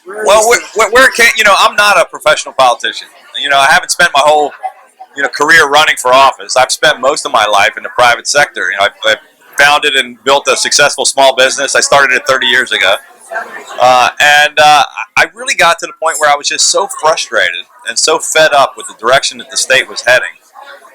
Well, where can I'm not a professional politician. I haven't spent my whole career running for office. I've spent most of my life in the private sector. I've founded and built a successful small business. I started it 30 years ago, and I really got to the point where I was just so frustrated and so fed up with the direction that the state was heading.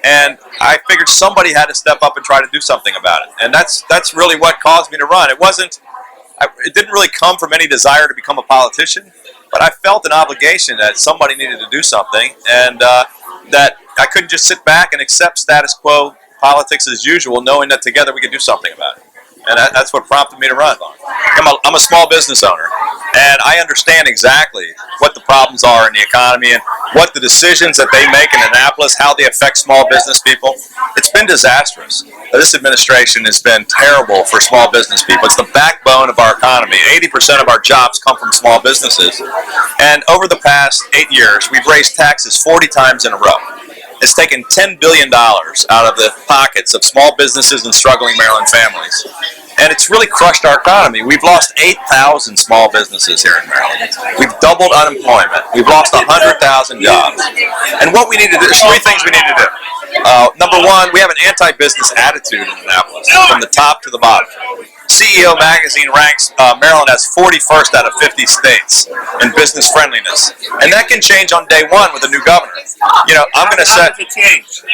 And I figured somebody had to step up and try to do something about it. And that's really what caused me to run. It didn't really come from any desire to become a politician, but I felt an obligation that somebody needed to do something, and that I couldn't just sit back and accept status quo politics as usual, knowing that together we could do something about it. And that's what prompted me to run. I'm a small business owner, and I understand exactly what the problems are in the economy and what the decisions that they make in Annapolis, how they affect small business people. It's been disastrous. This administration has been terrible for small business people. It's the backbone of our economy. 80% of our jobs come from small businesses. And over the past 8 years, we've raised taxes 40 times in a row. It's taken $10 billion out of the pockets of small businesses and struggling Maryland families. And it's really crushed our economy. We've lost 8,000 small businesses here in Maryland. We've doubled unemployment. We've lost 100,000 jobs. And what we need to do, there's three things we need to do. Number one, we have an anti-business attitude in Annapolis, from the top to the bottom. CEO Magazine ranks Maryland as 41st out of 50 states in business friendliness. And that can change on day one with a new governor. I'm going to set...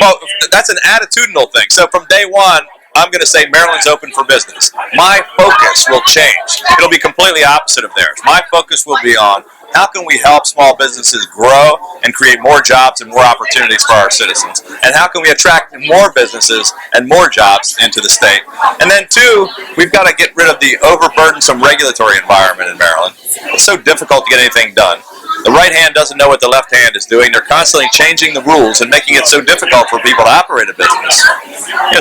Well, that's an attitudinal thing. So from day one, I'm going to say Maryland's open for business. My focus will change. It'll be completely opposite of theirs. My focus will be on how can we help small businesses grow and create more jobs and more opportunities for our citizens? And how can we attract more businesses and more jobs into the state? And then two, we've got to get rid of the overburdensome regulatory environment in Maryland. It's so difficult to get anything done. The right hand doesn't know what the left hand is doing. They're constantly changing the rules and making it so difficult for people to operate a business.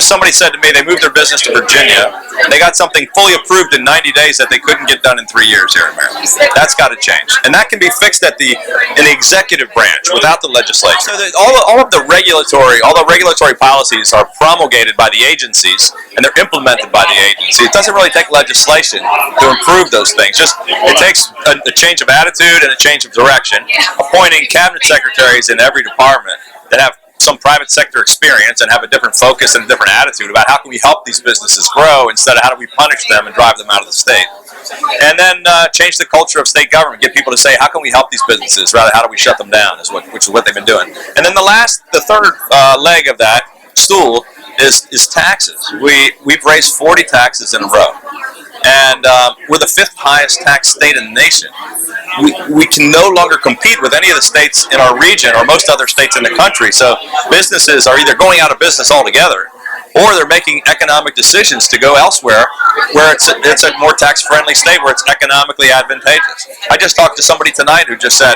Somebody said to me they moved their business to Virginia. They got something fully approved in 90 days that they couldn't get done in 3 years here in Maryland. That's got to change. And that can be fixed in the executive branch without the legislature. So all the regulatory policies are promulgated by the agencies and they're implemented by the agency. It doesn't really take legislation to improve those things. It takes a change of attitude and a change of direction, appointing cabinet secretaries in every department that have some private sector experience and have a different focus and a different attitude about how can we help these businesses grow instead of how do we punish them and drive them out of the state. And then change the culture of state government, get people to say how can we help these businesses rather how do we shut them down, which is what they've been doing. And then the third leg of that stool is taxes. We've raised 40 taxes in a row. And we're the 5th highest tax state in the nation. We can no longer compete with any of the states in our region or most other states in the country. So businesses are either going out of business altogether or they're making economic decisions to go elsewhere where it's a more tax-friendly state where it's economically advantageous. I just talked to somebody tonight who just said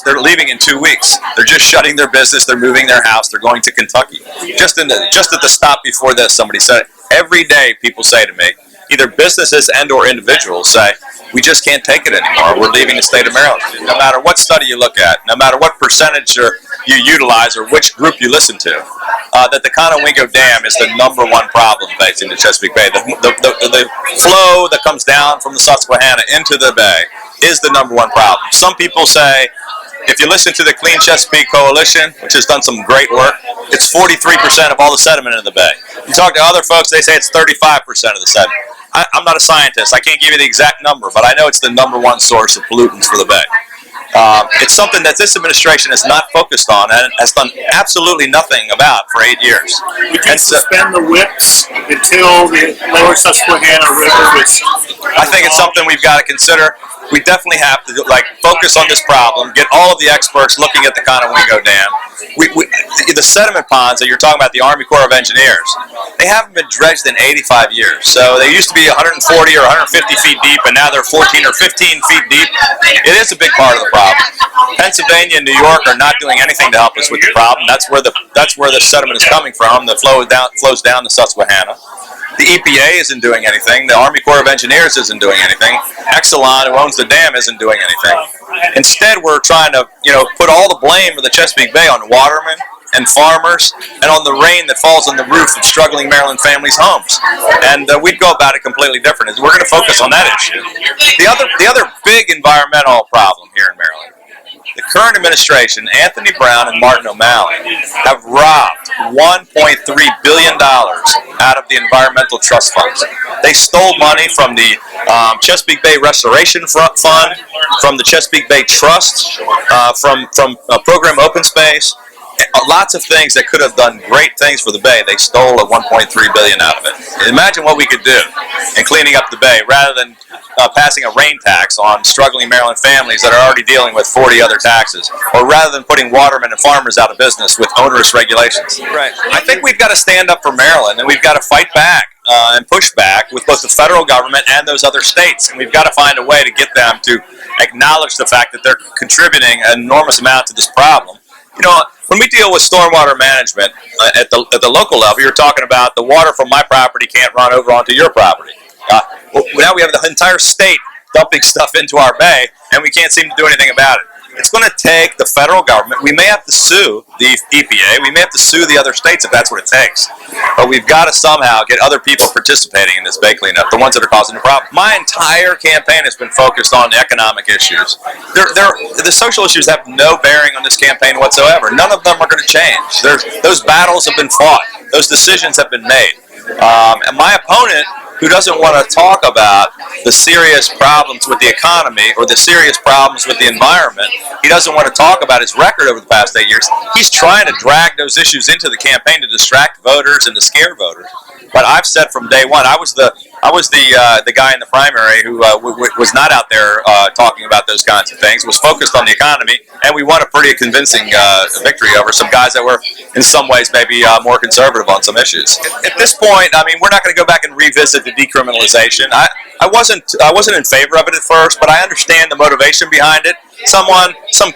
they're leaving in 2 weeks. They're just shutting their business. They're moving their house. They're going to Kentucky. Just at the stop before this, somebody said, every day people say to me, either businesses and or individuals say, we just can't take it anymore. We're leaving the state of Maryland. No matter what study you look at, no matter what percentage you utilize or which group you listen to, that the Conowingo Dam is the #1 problem facing the Chesapeake Bay. The flow that comes down from the Susquehanna into the bay is the #1 problem. Some people say, if you listen to the Clean Chesapeake Coalition, which has done some great work, it's 43% of all the sediment in the bay. You talk to other folks, they say it's 35% of the sediment. I'm not a scientist. I can't give you the exact number, but I know it's the #1 source of pollutants for the bay. It's something that this administration has not focused on and has done absolutely nothing about for 8 years. We can suspend the whips until the lower Susquehanna River is... I think it's something we've got to consider. We definitely have to focus on this problem, get all of the experts looking at the Conowingo Dam. The sediment ponds that you're talking about, the Army Corps of Engineers, they haven't been dredged in 85 years. So they used to be 140 or 150 feet deep, and now they're 14 or 15 feet deep. It is a big part of the problem. Pennsylvania and New York are not doing anything to help us with the problem. That's where the sediment is coming from. The flows down the Susquehanna. The EPA isn't doing anything. The Army Corps of Engineers isn't doing anything. Exelon, who owns the dam, isn't doing anything. Instead, we're trying to, put all the blame of the Chesapeake Bay on watermen, and farmers, and on the rain that falls on the roof of struggling Maryland families' homes. And we'd go about it completely different. We're going to focus on that issue. The other big environmental problem here in Maryland, the current administration, Anthony Brown and Martin O'Malley, have robbed $1.3 billion out of the environmental trust funds. They stole money from the Chesapeake Bay Restoration Fund, from the Chesapeake Bay Trust, from program Open Space. Lots of things that could have done great things for the Bay. They stole a $1.3 billion out of it. Imagine what we could do in cleaning up the Bay rather than passing a rain tax on struggling Maryland families that are already dealing with 40 other taxes, or rather than putting watermen and farmers out of business with onerous regulations. Right. I think we've got to stand up for Maryland, and we've got to fight back and push back with both the federal government and those other states, and we've got to find a way to get them to acknowledge the fact that they're contributing an enormous amount to this problem. You know, when we deal with stormwater management at the local level, you're talking about the water from my property can't run over onto your property. Now we have the entire state dumping stuff into our bay, and we can't seem to do anything about it. It's going to take the federal government. We may have to sue the EPA. We may have to sue the other states if that's what it takes. But we've got to somehow get other people participating in this bay cleanup, the ones that are causing the problem. My entire campaign has been focused on economic issues. The social issues have no bearing on this campaign whatsoever. None of them are going to change. Those battles have been fought. Those decisions have been made. And my opponent, who doesn't want to talk about the serious problems with the economy or the serious problems with the environment, he doesn't want to talk about his record over the past 8 years. He's trying to drag those issues into the campaign to distract voters and to scare voters. But I've said from day one, I was the guy in the primary who was not out there talking about those kinds of things, was focused on the economy, and we won a pretty convincing victory over some guys that were in some ways maybe more conservative on some issues. At this point, I mean, we're not going to go back and revisit the decriminalization. I wasn't in favor of it at first, but I understand the motivation behind it. Some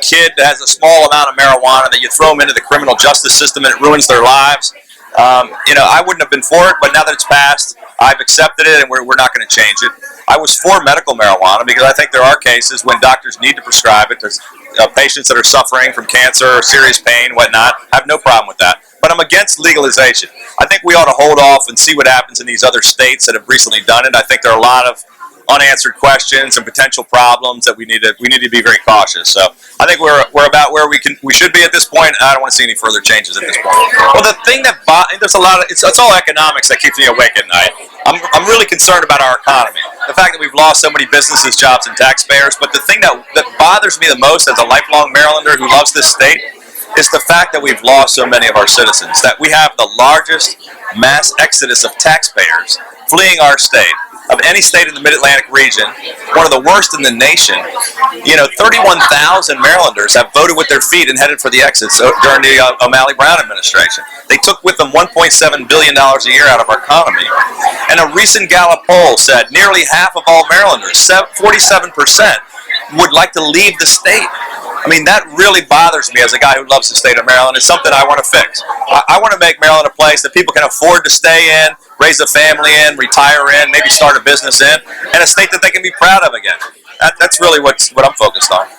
kid that has a small amount of marijuana that you throw them into the criminal justice system and it ruins their lives. I wouldn't have been for it, but now that it's passed, I've accepted it, and we're not going to change it. I was for medical marijuana because I think there are cases when doctors need to prescribe it to patients that are suffering from cancer or serious pain, whatnot. I have no problem with that. But I'm against legalization. I think we ought to hold off and see what happens in these other states that have recently done it. I think there are a lot of unanswered questions and potential problems that we need to be very cautious. So I think we're about where we should be at this point. I don't want to see any further changes at this point. Well, the thing that there's a lot of it's all economics that keeps me awake at night. I'm really concerned about our economy. The fact that we've lost so many businesses, jobs, and taxpayers. But the thing that bothers me the most as a lifelong Marylander who loves this state is the fact that we've lost so many of our citizens. That we have the largest mass exodus of taxpayers fleeing our state of any state in the Mid-Atlantic region, one of the worst in the nation. 31,000 Marylanders have voted with their feet and headed for the exits during the O'Malley-Brown administration. They took with them $1.7 billion a year out of our economy. And a recent Gallup poll said nearly half of all Marylanders, 47%, would like to leave the state. I mean, that really bothers me as a guy who loves the state of Maryland. It's something I want to fix. I want to make Maryland a place that people can afford to stay in, raise a family in, retire in, maybe start a business in, and a state that they can be proud of again. That's really what I'm focused on.